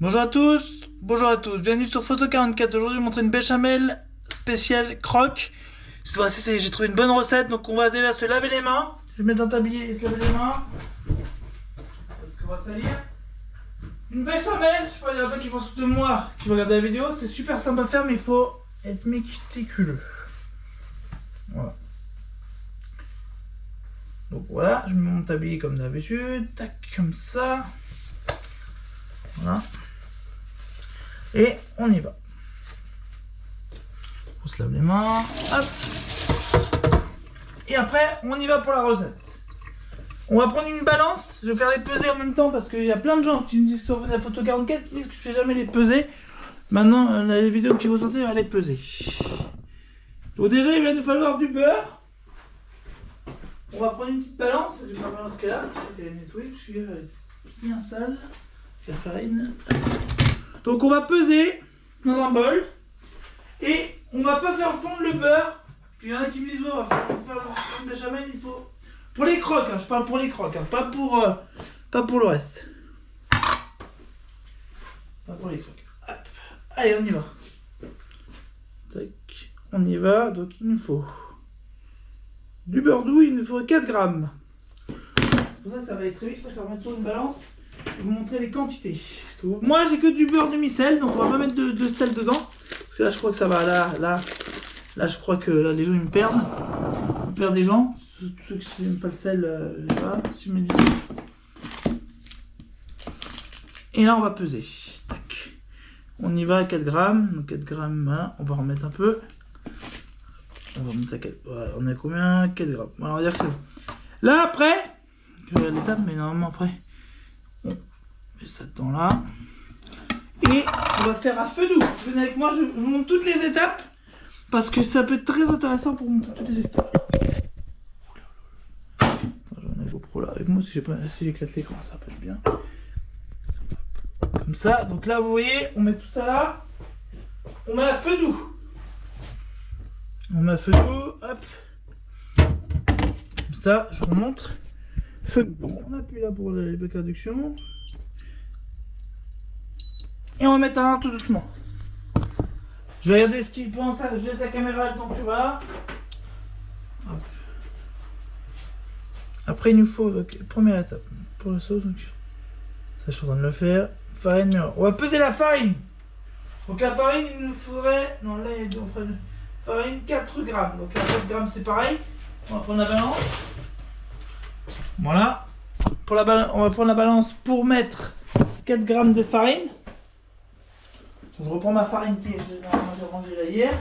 Bonjour à tous, bienvenue sur Photo 44. Aujourd'hui, je vais vous montrer une béchamel spéciale croque. Cette fois-ci, j'ai trouvé une bonne recette, donc on va déjà se laver les mains. Je vais mettre un tablier et se laver les mains. Parce qu'on va salir. Une béchamel, je sais pas, il y en a pas qui font sous de moi, qui vont regarder la vidéo. C'est super simple à faire, mais il faut être méticuleux. Voilà. Donc voilà, je mets mon tablier comme d'habitude. Tac, comme ça. Voilà. Et on y va. On se lave les mains. Hop. Et après, on y va pour la recette. On va prendre une balance. Je vais faire les peser en même temps parce qu'il y a plein de gens qui me disent sur la photo 44 qui disent que je fais jamais les peser. Maintenant, les vidéos qui vont sortir, on va les peser. Donc déjà, il va nous falloir du beurre. On va prendre une petite balance. J'ai ma balance qui est là. Elle est nettoyée parce qu'elle est bien sale. La farine. Donc on va peser dans un bol. Et on va pas faire fondre le beurre. Il y en a qui me disent, ouais, on va faire une béchamel, il faut... Pour les croques, hein, je parle pour les croques, hein, pas pour le reste. Pas pour les croques. Hop. Allez, on y va. Tac. On y va, donc il nous faut du beurre doux, il nous faut 4 grammes. Pour ça, ça va aller très vite, je préfère mettre sur une balance et vous montrer les quantités. Moi, j'ai que du beurre demi-sel, donc on va pas mettre de sel dedans. Parce que là, je crois que ça va, là, je crois que là, les gens, ils me perdent. Ils perdent des gens. Ceux qui n'aiment pas le sel, voilà, si je mets du sel. Et là, on va peser. Tac. On y va à 4 grammes. Donc 4 grammes, voilà, on va remettre un peu. On va remettre à 4. Voilà, on a combien? 4 grammes. Voilà, on va dire que c'est bon. Là, après, je regarde l'étape, mais normalement, après, on met ça dedans là. Et on va faire à feu doux. Venez avec moi, je vous montre toutes les étapes. Parce que ça peut être très intéressant pour vous montrer toutes les étapes. J'en ai GoPro là avec moi, si j'éclate l'écran, ça peut être bien. Comme ça, donc là vous voyez, on met tout ça là. On met à feu doux. On met à feu doux, hop. Comme ça, je vous montre. Feu doux. On appuie là pour les blocs réduction. Et on va mettre un tout doucement. Je vais regarder ce qu'il pense. Je laisse la caméra le temps que tu vas là. Hop. Après, il nous faut, donc, première étape pour la sauce. Donc, ça, je suis en train de le faire. Farine, on va peser la farine. Donc, la farine, il nous faudrait. Non, là, on ferait farine 4 grammes. Donc, 4 grammes, c'est pareil. On va prendre la balance. Voilà. On va prendre la balance pour mettre 4 grammes de farine. Je reprends ma farine qui j'ai rangée là hier.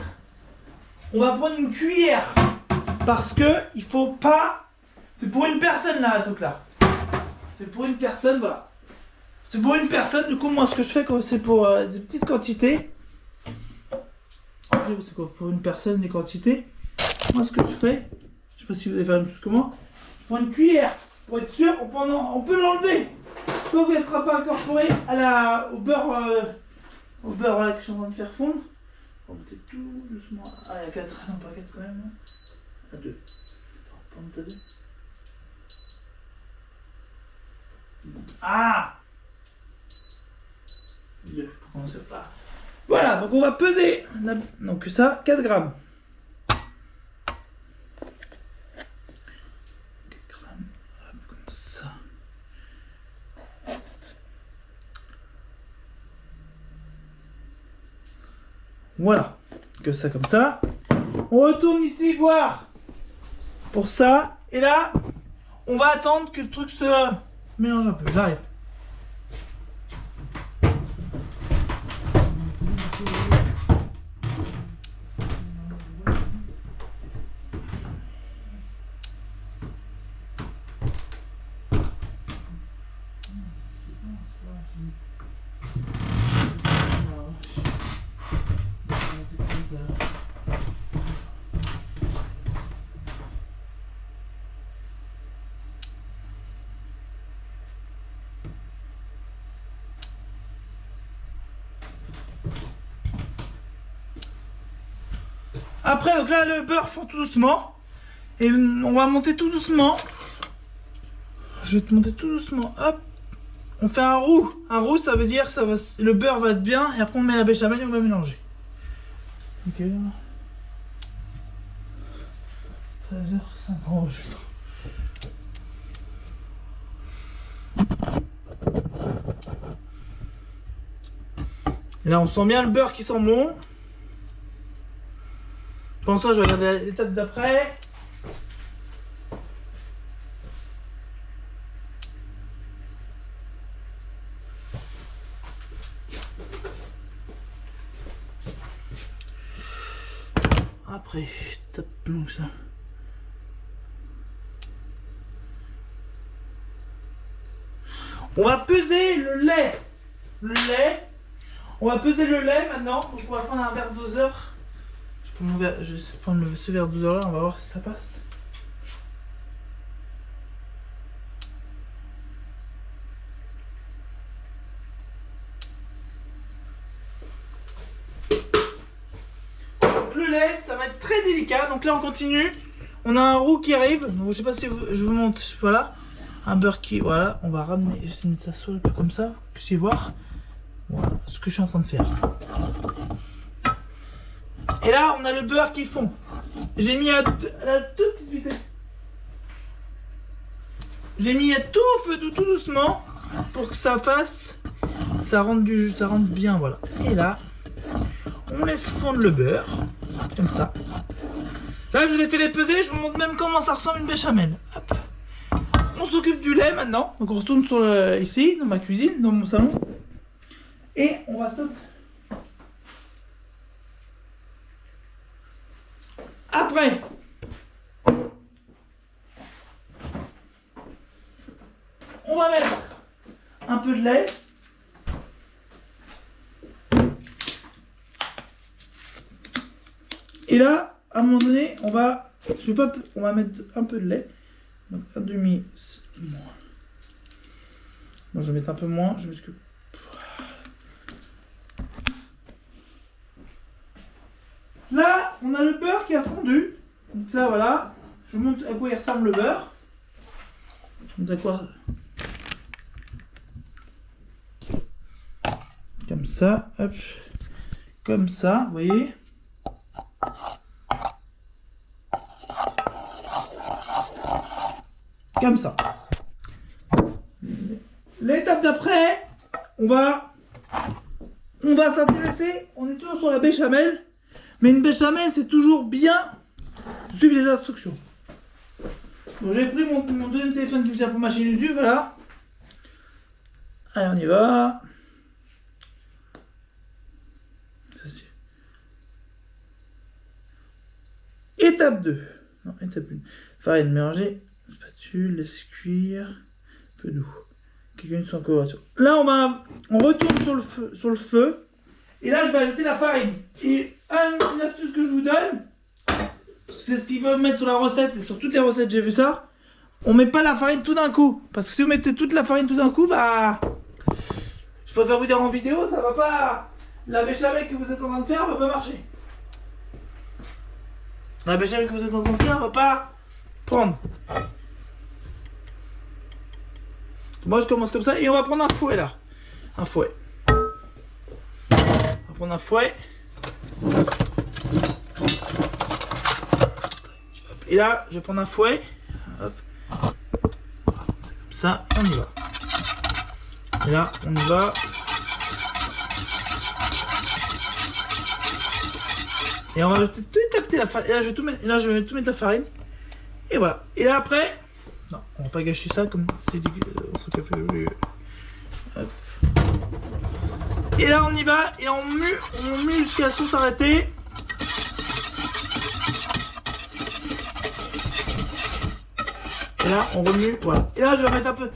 On va prendre une cuillère parce que il faut pas. C'est pour une personne là, le truc là. C'est pour une personne, voilà. C'est pour une personne. Du coup, moi, ce que je fais, c'est pour des petites quantités. C'est quoi pour une personne les quantités? Moi, ce que je fais, je sais pas si vous allez faire la même chose que moi. Je prends une cuillère pour être sûr. On peut l'enlever. Donc, elle ne sera pas incorporée au beurre. Au beurre là que je suis en train de faire fondre. On va mettre tout doucement. Ah, il y a 4. Non, pas 4 quand même. À 2. Attends, prends ta 2. Ah 2. Pour commencer là. Voilà, donc on va peser. Donc ça, 4 grammes. 4 grammes. Hop, comme ça. Voilà, que ça comme ça. On retourne ici voir pour ça. Et là, on va attendre que le truc se mélange un peu. J'arrive. Après, donc là, le beurre fond tout doucement. Et on va monter tout doucement. Je vais te monter tout doucement. Hop. on fait un roux. Un roux, ça veut dire que le beurre va être bien, et après on met la béchamel et on va mélanger. Ok. 13h50. Et là, on sent bien le beurre qui sent bon. Pendant ça, je vais regarder l'étape d'après. Après, tape long ça. On va peser le lait. On va peser le lait maintenant. Donc on va prendre un verre doseur. Je vais prendre ce verre doseur là, on va voir si ça passe. Donc le lait, ça va être très délicat. Donc là on continue. On a un roux qui arrive. Donc je sais pas si je vous montre. Voilà. Un beurre qui, voilà, on va ramener, j'essaie de mettre ça sur le peu comme ça, que vous puissiez voir. Voilà ce que je suis en train de faire. Et là, on a le beurre qui fond. J'ai mis à la toute petite vitesse. J'ai mis à tout feu, tout doucement, pour que ça fasse, ça rentre bien, voilà. Et là, on laisse fondre le beurre, comme ça. Là, je vous ai fait les peser, je vous montre même comment ça ressemble une béchamel. Hop. On s'occupe du lait maintenant, donc on retourne sur ici, dans ma cuisine, dans mon salon. Et on va stopper. Après, on va mettre un peu de lait. Et là, à un moment donné, on va mettre un peu de lait. Donc un demi. Moi, je vais mettre un peu moins. Je vais mettre que. Là, on a le beurre qui a fondu. Donc ça, voilà. Je vous montre à quoi il ressemble le beurre. Je vous montre à quoi. Comme ça, hop. Comme ça, vous voyez. Comme ça. L'étape d'après, on va s'intéresser. On est toujours sur la béchamel. Mais une béchamel, c'est toujours bien de suivre les instructions. Donc j'ai pris mon deuxième téléphone qui me sert pour machiner dessus, voilà. Allez, on y va. Étape 2. Non, étape 1. Farine mélangée. Spatule, laisse cuire. Feu doux. Quelqu'un sont en coloration. Là, on retourne sur le feu. Et là, je vais ajouter la farine. Et une astuce que je vous donne, c'est ce qu'il veut mettre sur la recette, et sur toutes les recettes, j'ai vu ça. On met pas la farine tout d'un coup. Parce que si vous mettez toute la farine tout d'un coup, bah... Je préfère vous dire en vidéo, ça va pas... La béchamel que vous êtes en train de faire va pas marcher. La béchamel que vous êtes en train de faire va pas prendre. Moi, je commence comme ça. Et on va prendre un fouet, là. Un fouet. On va prendre un fouet. Et là, je vais prendre un fouet. Hop. C'est comme ça, on y va. Et là, on y va. Et on va ajouter tout à petit la farine. Et là, je vais tout mettre, la farine. Et voilà. Et là, après, non, on va pas gâcher ça comme c'est on se fait jouer. Hop. Et là, on y va. Et on mue jusqu'à la sauce arrêtée. Et là, on remue, voilà. Et là, je vais remettre un peu.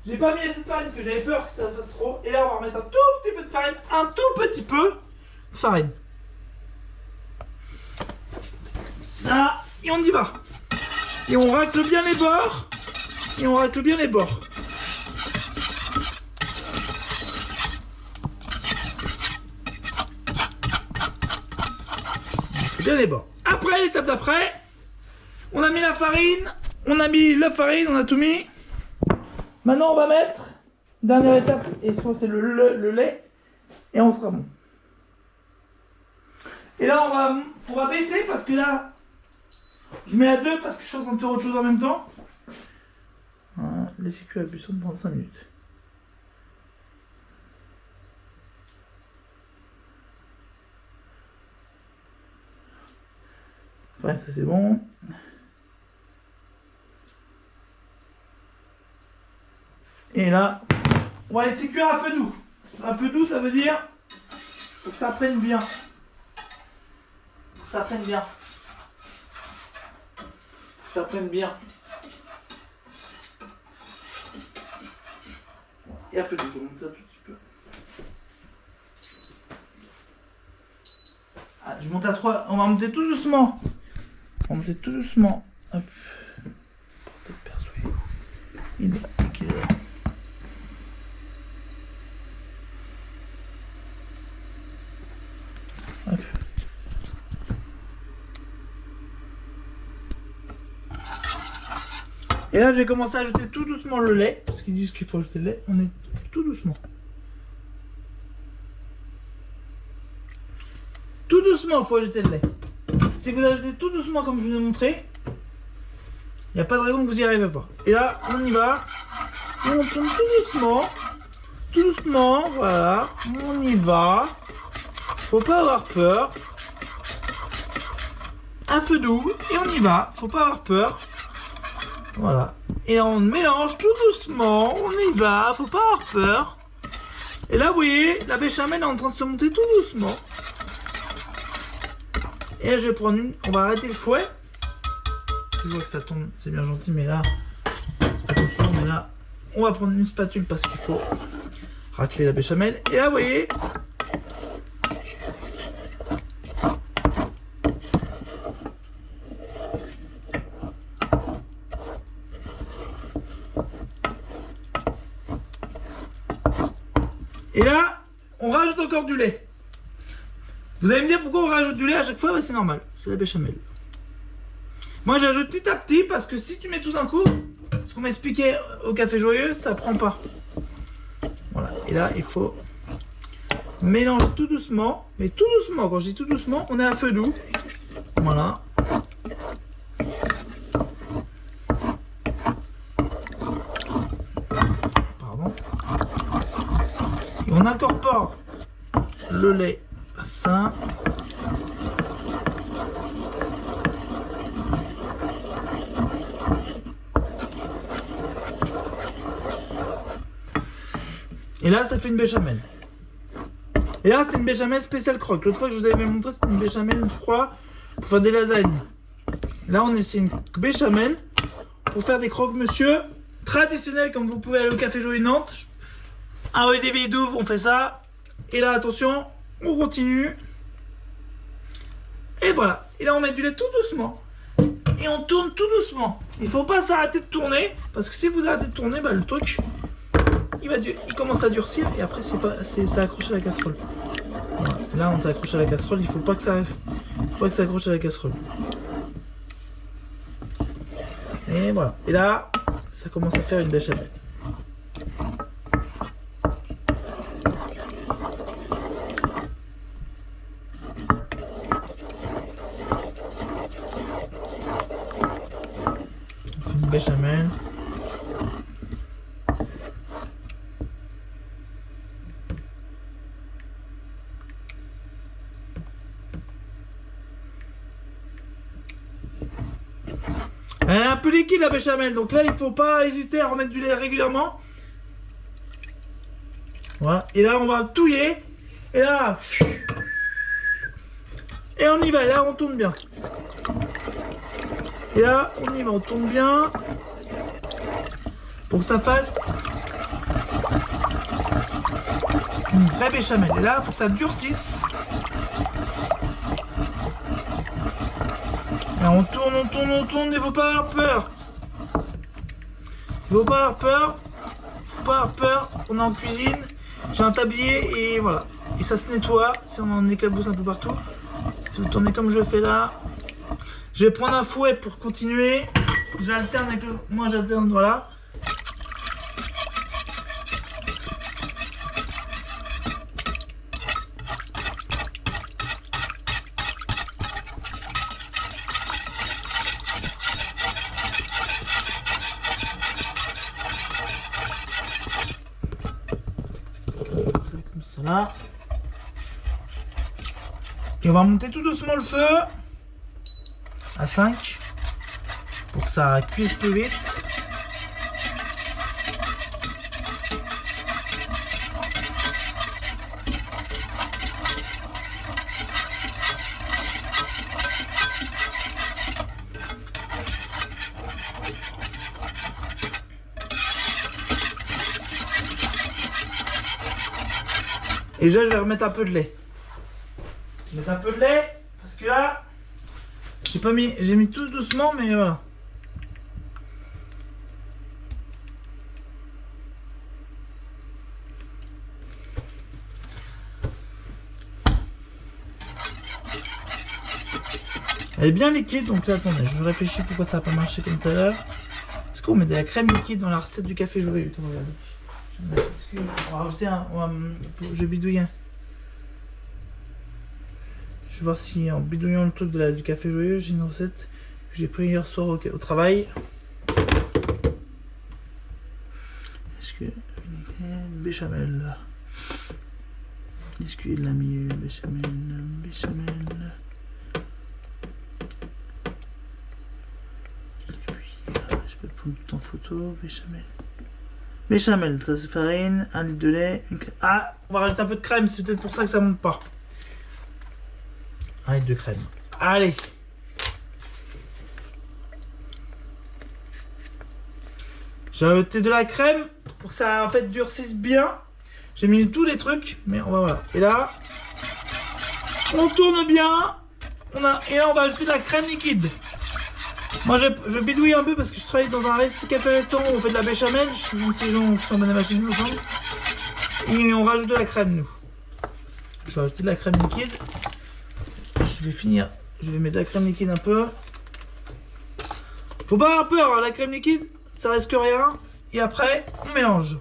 J'ai pas mis assez de farine parce que j'avais peur que ça fasse trop. Et là, on va remettre un tout petit peu de farine. Un tout petit peu de farine. Comme ça. Et on y va. Et on racle bien les bords. Et on racle bien les bords. Bien les bords. Après, l'étape d'après, on a mis la farine. On a mis la farine, on a tout mis. Maintenant, on va mettre Dernière étape, et soit c'est le lait, et on sera bon. Et là, on va baisser parce que là, je mets à 2 parce que je suis en train de faire autre chose en même temps. Voilà, laissez cuire la cuisson pendant 5 minutes. Enfin, ça c'est bon. Et là, on va laisser cuire à feu doux. À feu doux, ça veut dire faut que ça prenne bien. Faut que ça prenne bien. Faut que ça prenne bien. Et à feu doux, je vais monter ça tout petit peu. Ah, je monte à 3. On va monter tout doucement. On va monter tout doucement. Hop. Peut-être persuadé. Il est là. Hop. Et là, je vais commencer à ajouter tout doucement le lait, parce qu'ils disent qu'il faut ajouter le lait. On est tout doucement. Tout doucement, il faut ajouter le lait. Si vous ajoutez tout doucement comme je vous ai montré, il n'y a pas de raison que vous n'y arrivez pas. Et là, on y va. Et on tourne tout doucement. Tout doucement, voilà. On y va. Faut pas avoir peur. Un feu doux. Et on y va. Faut pas avoir peur. Voilà. Et là, on mélange tout doucement. On y va. Faut pas avoir peur. Et là, vous voyez, la béchamel est en train de se monter tout doucement. Et là, je vais prendre une. On va arrêter le fouet. Je vois que ça tombe. C'est bien gentil, mais là. Attention, mais là. On va prendre une spatule parce qu'il faut racler la béchamel. Et là, vous voyez. Et là, on rajoute encore du lait. Vous allez me dire pourquoi on rajoute du lait à chaque fois? Bah, c'est normal, c'est la béchamel. Moi, j'ajoute petit à petit parce que si tu mets tout d'un coup, ce qu'on m'expliquait au Café Joyeux, ça prend pas. Voilà, et là, il faut mélanger tout doucement. Mais tout doucement, quand je dis tout doucement, on est à feu doux. Voilà. Pardon. Et on incorpore le lait à ça. Et là, ça fait une béchamel. Et là, c'est une béchamel spéciale croque. L'autre fois que je vous avais montré, c'était une béchamel, je crois, pour faire des lasagnes. Là, c'est une béchamel pour faire des croque-monsieur traditionnels, comme vous pouvez aller au Café Joyeux Nantes. Un rue des Vieilles Douves, on fait ça. Et là, attention, on continue. Et voilà. Et là, on met du lait tout doucement. Et on tourne tout doucement. Il ne faut pas s'arrêter de tourner, parce que si vous arrêtez de tourner, bah, le truc... Il commence à durcir et après c'est accroché à la casserole. Voilà. Là on s'accroche à la casserole, il faut pas que ça accroche à la casserole. Et voilà. Et là, ça commence à faire une béchamel. On fait une béchamel. Elle est un peu liquide la béchamel, donc là il faut pas hésiter à remettre du lait régulièrement. Voilà, et là on va touiller. Et là. Et on y va, et là on tourne bien. Et là on y va, on tourne bien. Pour que ça fasse une vraie béchamel. Et là il faut que ça durcisse. Et on tourne, on tourne, on tourne, il ne faut pas avoir peur. Il ne faut pas avoir peur. Il faut pas avoir peur. On est en cuisine. J'ai un tablier et voilà. Et ça se nettoie. Si on en éclabousse un peu partout. Si vous tournez comme je fais là. Je vais prendre un fouet pour continuer. J'alterne avec le... Moi j'alterne, voilà. Voilà. Et on va monter tout doucement le feu à 5 pour que ça cuise plus vite. Et déjà, je vais remettre un peu de lait. Je vais mettre un peu de lait parce que là, j'ai mis tout doucement, mais voilà. Elle est bien liquide, donc là, attendez, je réfléchis pourquoi ça n'a pas marché comme tout à l'heure. Est-ce qu'on met de la crème liquide dans la recette du café joyeux? On va rajouter je vais bidouiller. Je vais voir si en bidouillant le truc du café joyeux, j'ai une recette que j'ai pris hier soir au travail. Est-ce que béchamel? Est-ce qu'il a mis béchamel? Je peux te prendre tout en photo. Béchamel, ça c'est farine, 1 litre de lait, une crème. Ah, on va rajouter un peu de crème, c'est peut-être pour ça que ça monte pas. 1 litre de crème. Allez. J'ai rajouté de la crème pour que ça en fait durcisse bien. J'ai mis tous les trucs, mais on va voir. Et là, on tourne bien. Et là, on va ajouter de la crème liquide. Moi, je bidouille un peu parce que je travaille dans un café-restaurant où on fait de la béchamel. Je suis une ces gens qui sont dans la machine ensemble. Et on rajoute de la crème, nous. Je vais rajouter de la crème liquide. Je vais mettre de la crème liquide un peu. Faut pas avoir peur, hein, la crème liquide, ça risque rien. Et après, on mélange.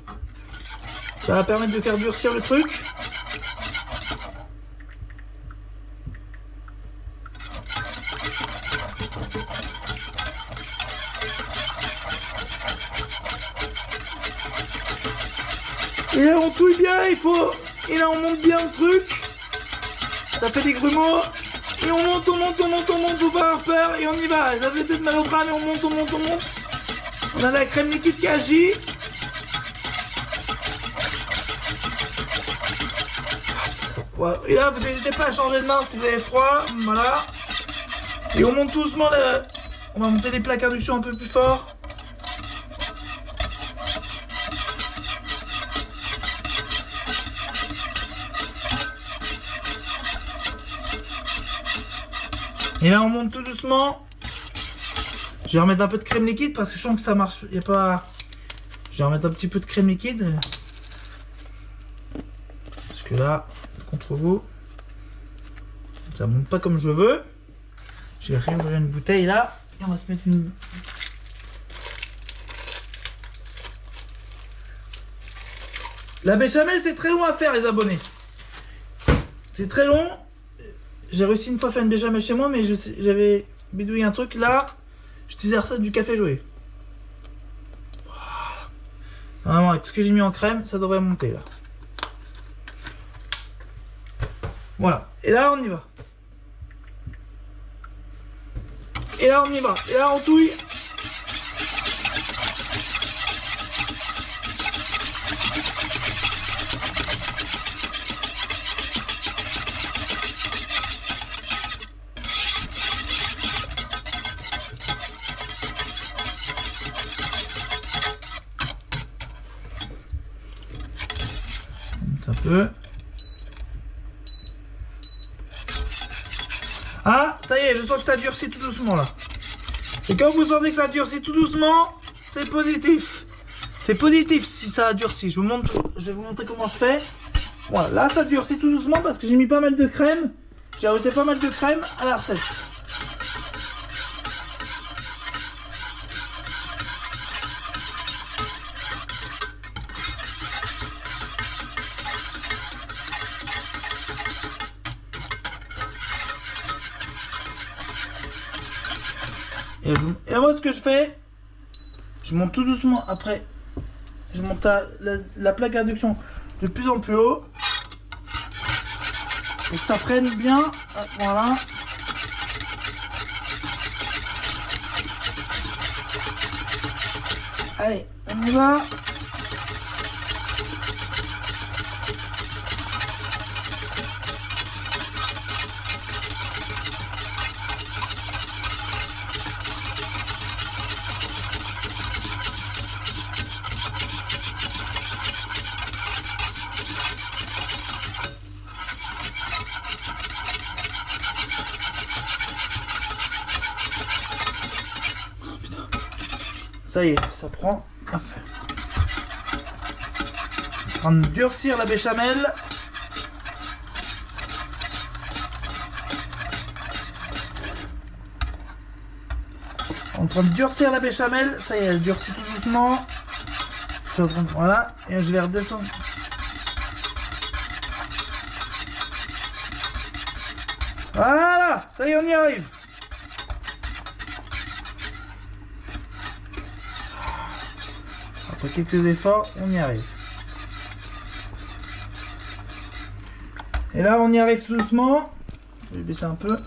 Ça va permettre de faire durcir le truc. Et là on touille bien, et là on monte bien le truc. Ça fait des grumeaux. Et on monte, faut pas avoir peur. Et on y va. Ça fait peut-être mal au bras, mais on monte. On a la crème liquide qui agit. Voilà. Et là, vous n'hésitez pas à changer de main si vous avez froid. Voilà. Et on monte doucement là. On va monter les plaques induction un peu plus fort. Et là on monte tout doucement. Je vais remettre un peu de crème liquide parce que je sens que ça marche. Il y a pas. Je vais remettre un petit peu de crème liquide. Parce que là, contre vous, ça monte pas comme je veux. Je vais réouvrir une bouteille là. Et on va se mettre une. La béchamel c'est très long à faire les abonnés. C'est très long. J'ai réussi une fois à faire une béchamel chez moi, mais j'avais bidouillé un truc là. J'utilisais la recette du café joué. Voilà. Vraiment, avec ce que j'ai mis en crème, ça devrait monter là. Voilà. Et là, on y va. Et là, on y va. Et là, on touille. Un peu. Ah, ça y est, je sens que ça durcit tout doucement là. Et quand vous sentez que ça durcit tout doucement, c'est positif. C'est positif si ça durcit. Je vais vous montrer comment je fais. Voilà, là ça durcit tout doucement parce que j'ai mis pas mal de crème. J'ai ajouté pas mal de crème à la recette. Et moi ce que je fais, je monte tout doucement après, je monte la plaque d'induction de plus en plus haut. Pour que ça prenne bien. Voilà. Allez, on y va. Ça y est, ça prend. Hop. En train de durcir la béchamel. En train de durcir la béchamel. Ça y est, elle durcit tout doucement. Voilà. Et je vais redescendre. Voilà. Ça y est, on y arrive. Après quelques efforts, on y arrive. Et là, on y arrive tout doucement. Je vais baisser un peu.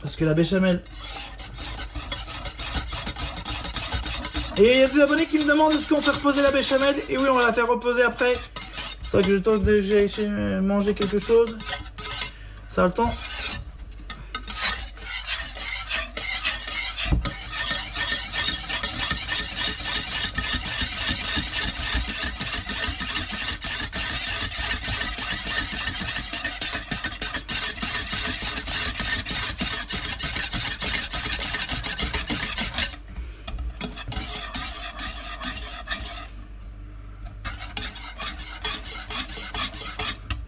Parce que la béchamel... Et il y a des abonnés qui me demandent est-ce qu'on fait reposer la béchamel. Et oui, on va la faire reposer après. C'est vrai que je tente de manger quelque chose. Ça a le temps.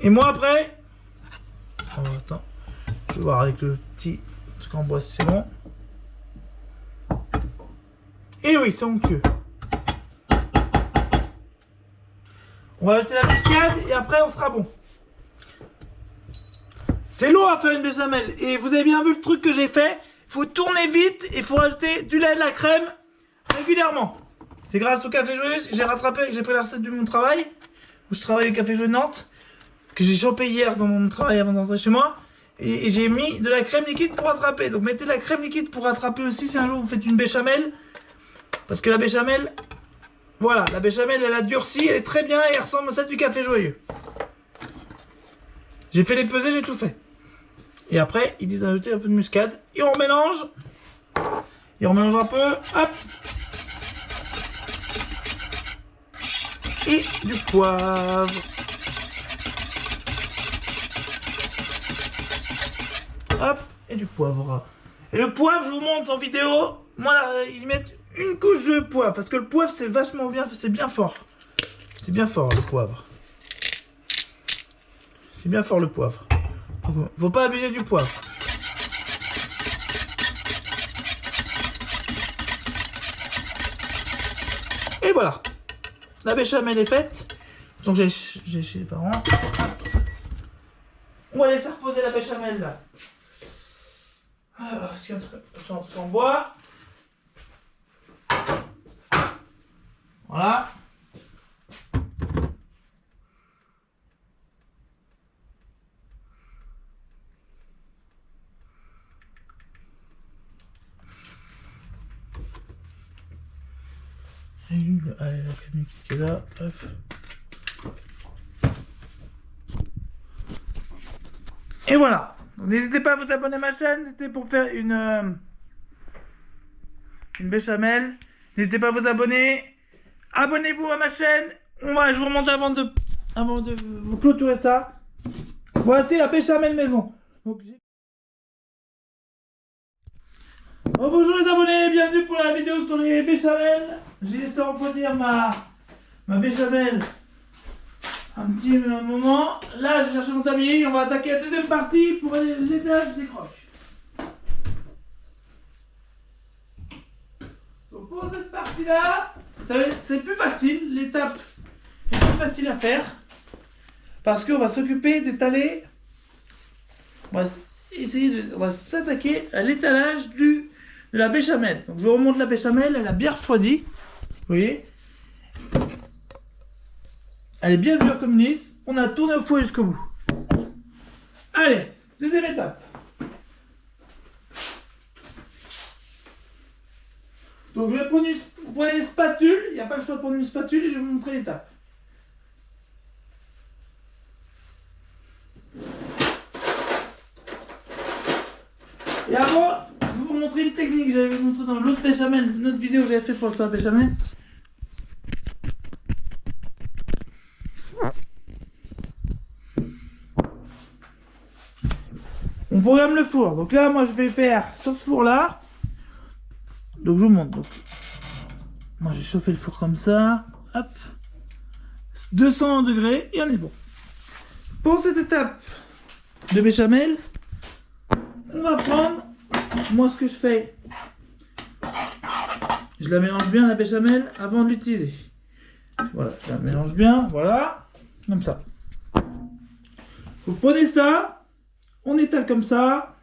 Et moi après, oh, attends, je vais voir avec le petit truc en bois si c'est bon. Et oui, c'est onctueux. On va ajouter la muscade et après on sera bon. C'est long à faire une béchamel et vous avez bien vu le truc que j'ai fait. Il faut tourner vite et il faut rajouter du lait et de la crème régulièrement. C'est grâce au Café Joyeux, j'ai pris la recette de mon travail où je travaille au Café Joyeux de Nantes. Que j'ai chopé hier dans mon travail avant d'entrer chez moi. Et j'ai mis de la crème liquide pour rattraper. Donc mettez de la crème liquide pour rattraper aussi si un jour vous faites une béchamel. Parce que la béchamel, voilà, la béchamel elle a durci, elle est très bien et elle ressemble à celle du Café Joyeux. J'ai fait les pesées, j'ai tout fait. Et après, ils disent d'ajouter un peu de muscade. Et on mélange. Et on mélange un peu. Hop. Et du poivre. Hop, et du poivre. Et le poivre, je vous montre en vidéo. Moi, là, ils mettent une couche de poivre. Parce que le poivre, c'est vachement bien. C'est bien fort. C'est bien fort, le poivre. C'est bien fort, le poivre. Donc, faut pas abuser du poivre. Et voilà. La béchamel est faite. Donc, j'ai chez les parents. On va laisser reposer la béchamel, là. Alors, est-ce qu'il y a un truc en bois? Voilà. Allez, la crème qui est là. Hop. Et voilà. N'hésitez pas à vous abonner à ma chaîne, c'était pour faire une béchamel. N'hésitez pas à vous abonner. Abonnez-vous à ma chaîne. Je vous remonte avant de vous clôturer ça. Voici la béchamel maison. Donc, bon, bonjour les abonnés, bienvenue pour la vidéo sur les béchamel. J'ai laissé refroidir ma béchamel un petit moment. Là, je vais chercher mon tablier et on va attaquer la deuxième partie pour l'étage des crocs. Donc pour cette partie-là, c'est plus facile. L'étape est plus facile à faire parce qu'on va s'occuper d'étaler. On va s'attaquer à l'étalage de la béchamel. Donc je vous remonte la béchamel, elle a bien refroidi. Vous voyez ? Elle est bien dure comme lisse. On a tourné au fouet jusqu'au bout. Allez, deuxième étape. Donc je vais prendre vous prenez une spatule, il n'y a pas le choix de prendre une spatule et je vais vous montrer l'étape. Et avant, je vais vous montrer une technique que j'avais montré dans l'autre béchamel, une autre vidéo que j'avais fait pour le faire béchamel. On programme le four. Donc là, moi, je vais faire sur ce four-là. Donc je vous montre. Donc, moi, je vais chauffer le four comme ça. Hop. 200 degrés et on est bon. Pour cette étape de béchamel, on va prendre, moi ce que je fais, je la mélange bien la béchamel avant de l'utiliser. Voilà, je la mélange bien, voilà, comme ça. Vous prenez ça, on étale comme ça,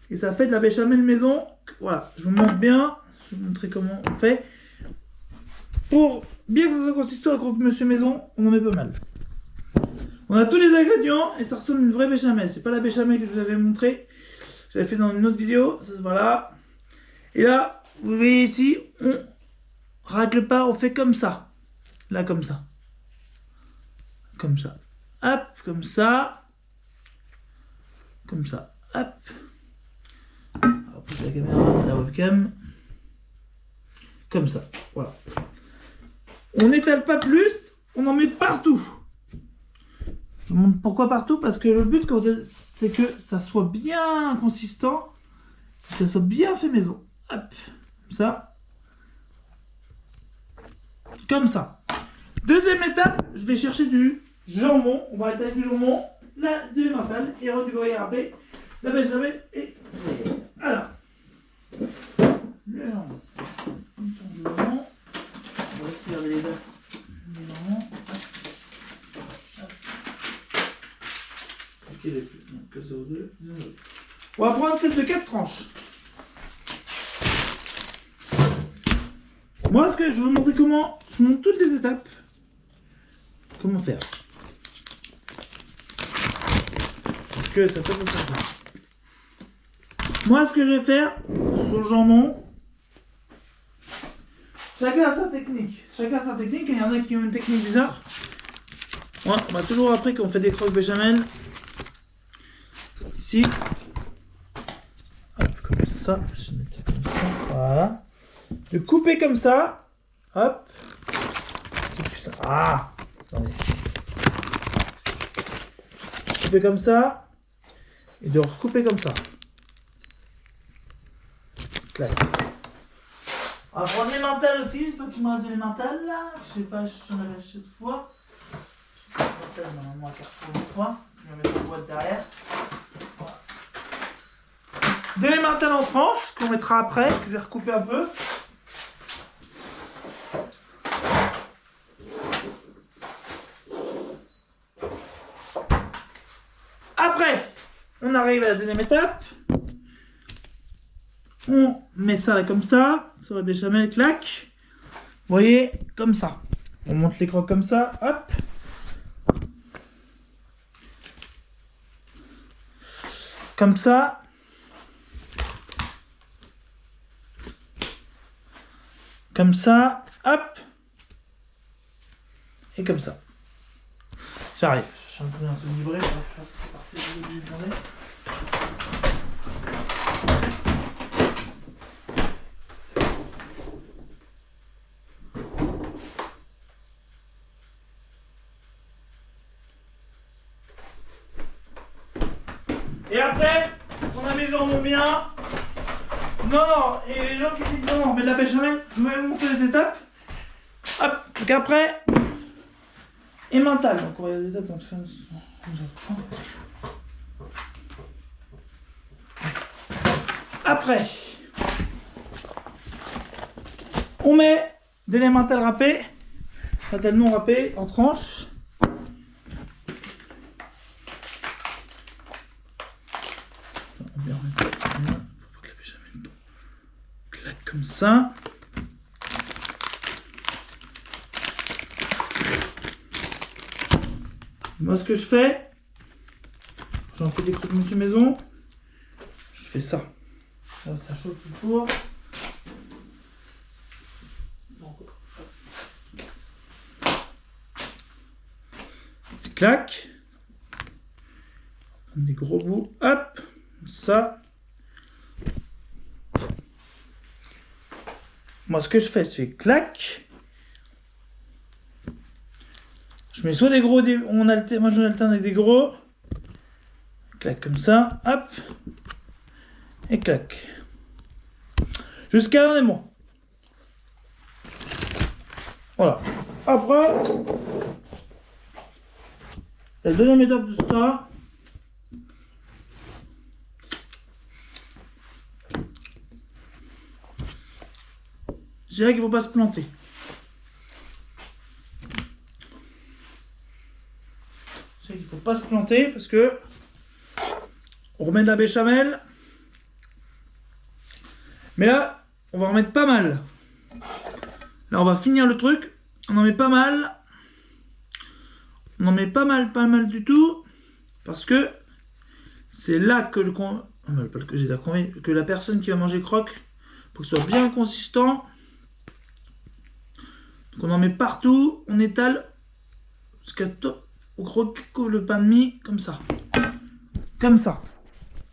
et ça fait de la béchamel maison. Voilà, je vous montre bien, je vais vous montrer comment on fait. Pour bien que ça soit consistant avec Monsieur Maison, on en met pas mal. On a tous les ingrédients et ça ressemble à une vraie béchamel. C'est pas la béchamel que je vous avais montré. J'avais fait dans une autre vidéo. Voilà. Et là, vous voyez ici, on racle pas, on fait comme ça. Là, comme ça. Comme ça. Hop, comme ça. Comme ça. Hop. Alors, pousse la caméra, la webcam. Comme ça. Voilà. On n'étale pas plus, on en met partout. Je vous montre pourquoi partout, parce que le but, c'est que ça soit bien consistant, que ça soit bien fait maison. Hop, comme ça. Comme ça. Deuxième étape, je vais chercher du jambon. On va étaler du jambon, là, du mental, et du gruyère râpé, la béchamel et alors. Le jambon. Le jambon. On va respirer les deux. On va prendre celle de 4 tranches. Moi, ce que je vais vous montrer comment, je vous montre toutes les étapes. Comment faire. Parce que ça peut être ça. Moi, ce que je vais faire sur le jambon, chacun a sa technique. Chacun a sa technique. Il y en a qui ont une technique bizarre. Moi, on va toujours après qu'on fait des croques béchamel. Ici. Hop, comme ça. Je vais mettre ça comme ça. Voilà. De couper comme ça. Hop. Ah. Attendez. Couper comme ça. Et de recouper comme ça. Clac. On va prendre les mentales aussi. J'espère qu'il me reste de l'émental là. Je sais pas, j'en avais acheté deux fois. Je sais pas le mental, normalement à Carrefour une fois. Je vais mettre la boîte derrière. Voilà. De l'émental en tranches qu'on mettra après, que je vais recouper un peu. Après, on arrive à la deuxième étape. On met ça là comme ça, sur la béchamel, clac. Vous voyez, comme ça. On monte les crocs comme ça, hop. Comme ça. Comme ça, hop. Et comme ça. J'arrive. Je suis un peu livré, je vais faire si c'est parti, je vais demander. Et après, on a mes jambons bien. Non, et les gens qui disent non, mais de la béchamel, je vais vous montrer les étapes. Hop, donc après, emmental. Donc on va les étapes, donc je fais après, on met de l'emmental râpé, emmental non râpé en tranches. Comme ça. Moi, ce que je fais, J'en fais des croque monsieur maison. Je fais ça. Là, ça chauffe le four. Clac. Des gros bouts. Hop. Ça. Moi, ce que je fais, c'est clac. Je mets soit des gros, moi je alterne avec des gros. Clac comme ça. Hop. Et clac. Jusqu'à là, on est bon. Voilà. Après, la deuxième étape de ça, je dirais qu'il ne faut pas se planter. Je dirais qu'il ne faut pas se planter parce que on remet de la béchamel. Mais là, on va remettre pas mal. Là, on va finir le truc. On en met pas mal. On en met pas mal du tout. Parce que c'est là que que la personne qui va manger croque, pour que ce soit bien consistant. Donc on en met partout. On étale jusqu'à au gros qui couvre le pain de mie. Comme ça. Comme ça.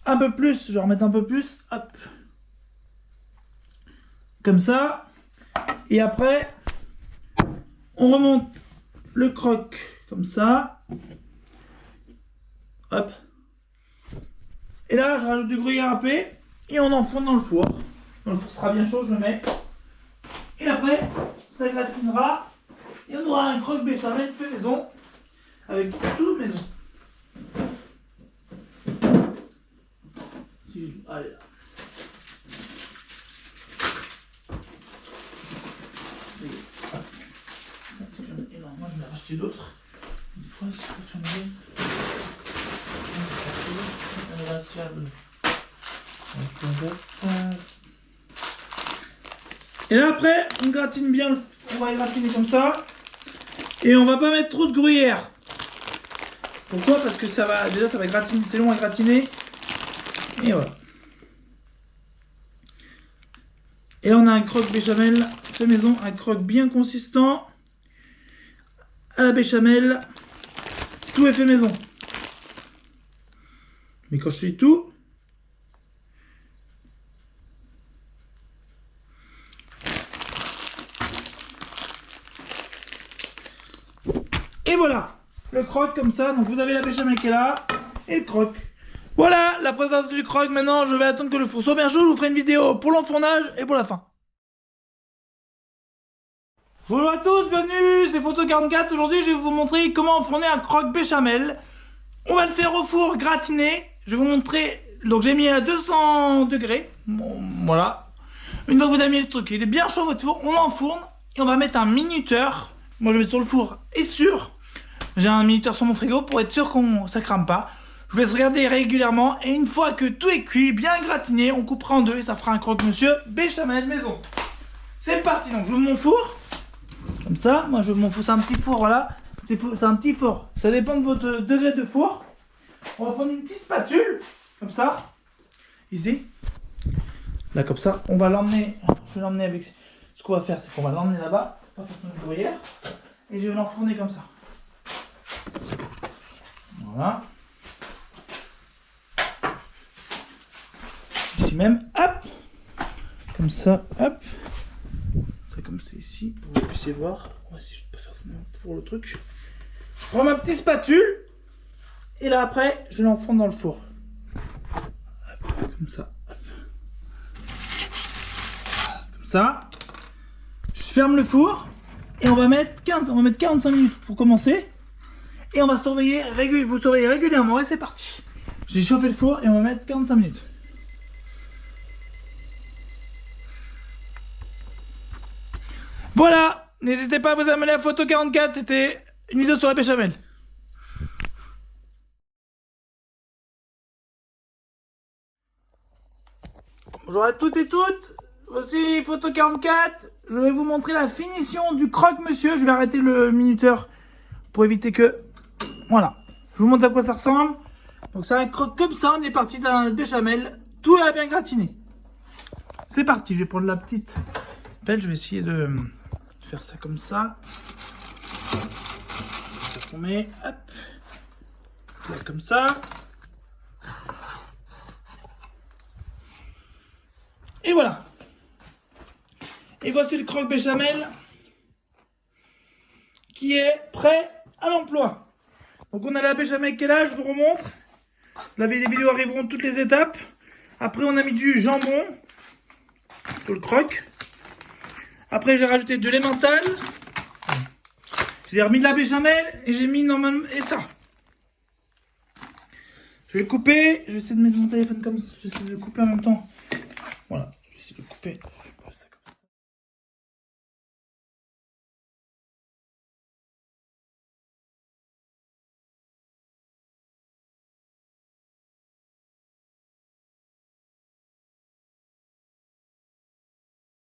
Un peu plus. Je vais remettre un peu plus. Hop. Comme ça. Et après, on remonte le croque comme ça. Hop. Et là, je rajoute du gruyère râpé et on enfourne dans le four. Donc, le four sera bien chaud, je le mets. Et après, ça gratinera et on aura un croque béchamel fait maison avec tout maison. Allez là. Moi je vais racheter d'autres. Une fois, c'est pas que j'en ai. On va racheter et là après, on gratine bien. On va gratiner comme ça. Et on va pas mettre trop de gruyère. Pourquoi? Parce que ça va. Déjà ça va gratiner. C'est long à gratiner. Et voilà. Et là on a un croque béchamel fait maison. Un croque bien consistant. À la béchamel, tout est fait maison. Mais quand je dis tout, et voilà, le croque comme ça. Donc vous avez la béchamel qui est là et le croque. Voilà la présentation du croque. Maintenant, je vais attendre que le four soit bien chaud. Je vous ferai une vidéo pour l'enfournage et pour la fin. Bonjour à tous, bienvenue, c'est Photo44. Aujourd'hui, je vais vous montrer comment enfourner un croque béchamel. On va le faire au four gratiné. Je vais vous montrer. Donc, j'ai mis à 200 degrés. Bon, voilà. Une fois que vous avez mis le truc, il est bien chaud votre four, on enfourne et on va mettre un minuteur. Moi, je vais mettre sur le four et sur. J'ai un minuteur sur mon frigo pour être sûr que ça crame pas. Je vous laisse regarder régulièrement et une fois que tout est cuit, bien gratiné, on coupera en deux et ça fera un croque-monsieur béchamel maison. C'est parti. Donc, j'ouvre mon four. Comme ça, moi je m'en fous, c'est un petit four, voilà. C'est un petit four. Ça dépend de votre degré de four. On va prendre une petite spatule, comme ça. Ici. Là, comme ça. On va l'emmener. Je vais l'emmener avec. Ce qu'on va faire, c'est qu'on va l'emmener là-bas. Pas faire une gruyère. Et je vais l'enfourner comme ça. Voilà. Ici même. Hop. Comme ça. Hop. Comme c'est ici, pour que vous puissiez voir. Ouais, si je peux faire pour le truc. Je prends ma petite spatule. Et là après, je l'enfonce dans le four. Hop, comme ça. Hop. Voilà, comme ça. Je ferme le four. Et on va mettre 45 minutes pour commencer. Et on va surveiller, vous surveillez régulièrement. Et c'est parti. J'ai chauffé le four et on va mettre 45 minutes. Voilà, n'hésitez pas à vous abonner à Photo44, c'était une vidéo sur la béchamel. Bonjour à toutes et toutes, voici Photo44, je vais vous montrer la finition du croque-monsieur. Je vais arrêter le minuteur pour éviter que... Voilà, je vous montre à quoi ça ressemble. Donc c'est un croque comme ça, on est parti d'un béchamel, tout à bien gratiné. C'est parti, je vais prendre la petite pelle, je vais essayer de faire ça comme ça. On met, hop, là, comme ça. Et voilà. Et voici le croque béchamel qui est prêt à l'emploi. Donc on a la béchamel qui est là, je vous remontre. Là, les vidéos arriveront toutes les étapes. Après, on a mis du jambon sur le croque. Après, j'ai rajouté de l'emmental. J'ai remis de la béchamel et j'ai mis normalement et ça. Je vais le couper. Je vais essayer de mettre mon téléphone comme ça. Je vais essayer de le couper en même temps